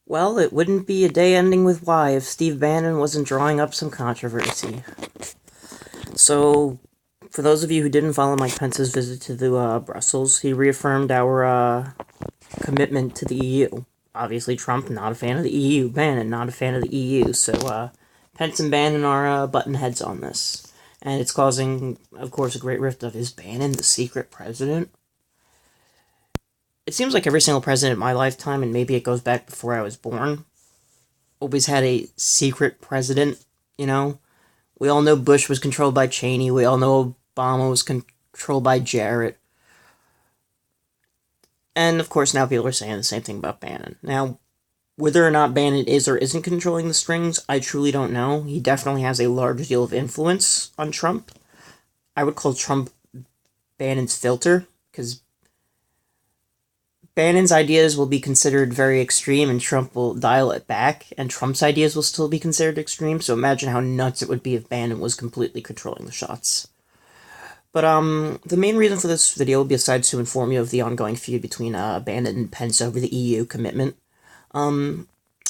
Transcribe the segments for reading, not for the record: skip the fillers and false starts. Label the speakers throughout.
Speaker 1: Well, it wouldn't be a day ending with Y if Steve Bannon wasn't drawing up some controversy. So, for those of you who didn't follow Mike Pence's visit to Brussels, he reaffirmed our commitment to the EU. Obviously, Trump, not a fan of the EU. Bannon, not a fan of the EU. So, Pence and Bannon are button heads on this. And it's causing, of course, a great rift of, is Bannon the secret president? It seems like every single president in my lifetime, and maybe it goes back before I was born, always had a secret president, you know? We all know Bush was controlled by Cheney. We all know Obama was controlled by Jarrett. And, of course, now people are saying the same thing about Bannon. Now, whether or not Bannon is or isn't controlling the strings, I truly don't know. He definitely has a large deal of influence on Trump. I would call Trump Bannon's filter, because Bannon's ideas will be considered very extreme and Trump will dial it back, and Trump's ideas will still be considered extreme, so imagine how nuts it would be if Bannon was completely controlling the shots. But, the main reason for this video, besides to inform you of the ongoing feud between, Bannon and Pence over the EU commitment, I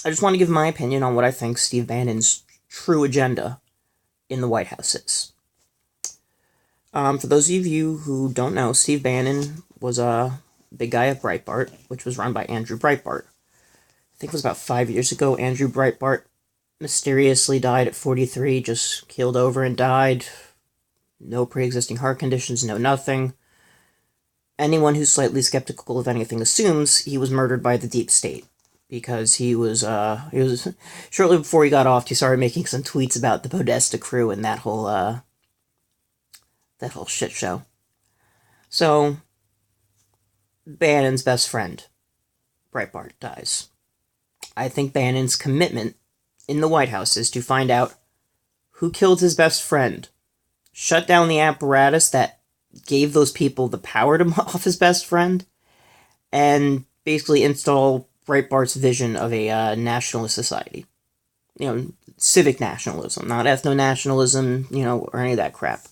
Speaker 1: just want to give my opinion on what I think Steve Bannon's true agenda in the White House is. For those of you who don't know, Steve Bannon was a big guy at Breitbart, which was run by Andrew Breitbart. I think it was about 5 years ago, Andrew Breitbart mysteriously died at 43, just keeled over and died. No pre-existing heart conditions, no nothing. Anyone who's slightly skeptical of anything assumes he was murdered by the deep state, because he was shortly before he got off, he started making some tweets about the Podesta crew and that whole shit show. So, Bannon's best friend, Breitbart, dies. I think Bannon's commitment in the White House is to find out who killed his best friend, shut down the apparatus that gave those people the power to off his best friend, and basically install Breitbart's vision of a nationalist society. You know, civic nationalism, not ethno-nationalism, or any of that crap.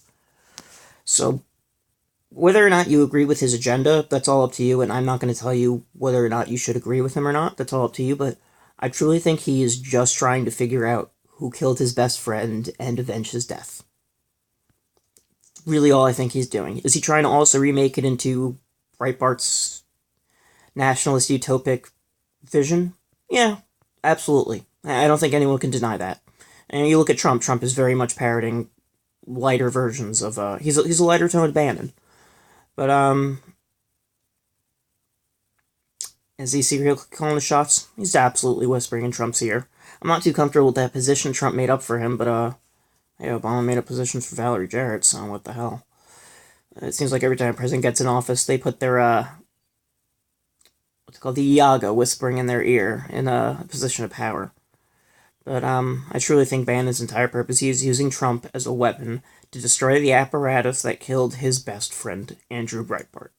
Speaker 1: So, whether or not you agree with his agenda, that's all up to you, and I'm not going to tell you whether or not you should agree with him or not, that's all up to you, but I truly think he is just trying to figure out who killed his best friend and avenge his death. Really all I think he's doing. Is he trying to also remake it into Breitbart's nationalist utopic vision? Yeah, absolutely. I don't think anyone can deny that. And you look at Trump, Trump is very much parroting lighter versions of, he's a lighter toned Bannon. But, is he secretly calling the shots? He's absolutely whispering in Trump's ear. I'm not too comfortable with that position Trump made up for him, but, hey, Obama made up positions for Valerie Jarrett, so what the hell. It seems like every time a president gets in office, they put their, what's it called, the Iago whispering in their ear in a position of power. But, I truly think Bannon's entire purpose, he is using Trump as a weapon to destroy the apparatus that killed his best friend, Andrew Breitbart.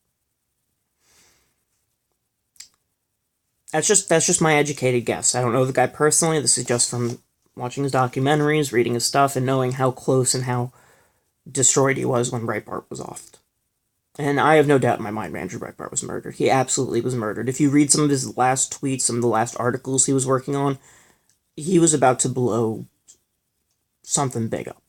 Speaker 1: That's just my educated guess. I don't know the guy personally. This is just from watching his documentaries, reading his stuff, and knowing how close and how destroyed he was when Breitbart was offed. And I have no doubt in my mind Andrew Breitbart was murdered. He absolutely was murdered. If you read some of his last tweets, some of the last articles he was working on, he was about to blow something big up.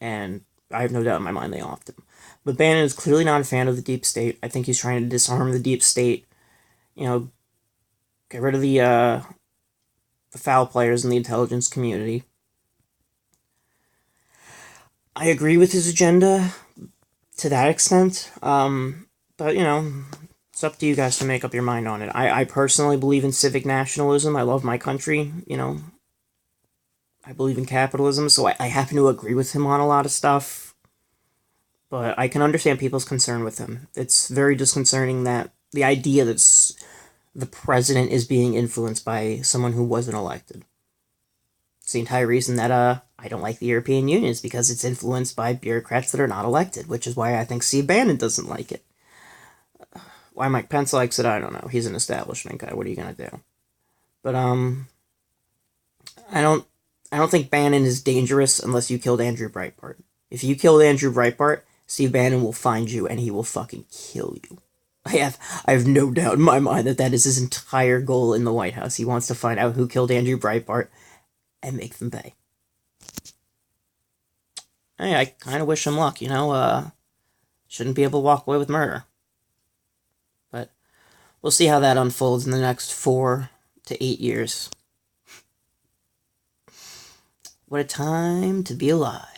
Speaker 1: And I have no doubt in my mind they offed him. But Bannon is clearly not a fan of the deep state. I think he's trying to disarm the deep state. Get rid of the foul players in the intelligence community. I agree with his agenda to that extent. But, it's up to you guys to make up your mind on it. I personally believe in civic nationalism. I love my country, I believe in capitalism, so I happen to agree with him on a lot of stuff. But I can understand people's concern with him. It's very disconcerting that the idea that the president is being influenced by someone who wasn't elected. It's the entire reason that I don't like the European Union, is because it's influenced by bureaucrats that are not elected, which is why I think Steve Bannon doesn't like it. Why Mike Pence likes it, I don't know. He's an establishment guy. What are you gonna do? But I don't think Bannon is dangerous unless you killed Andrew Breitbart. If you killed Andrew Breitbart, Steve Bannon will find you and he will fucking kill you. I have no doubt in my mind that that is his entire goal in the White House. He wants to find out who killed Andrew Breitbart and make them pay. Hey, I kind of wish him luck, you know. Shouldn't be able to walk away with murder. But we'll see how that unfolds in the next 4 to 8 years. What a time to be alive.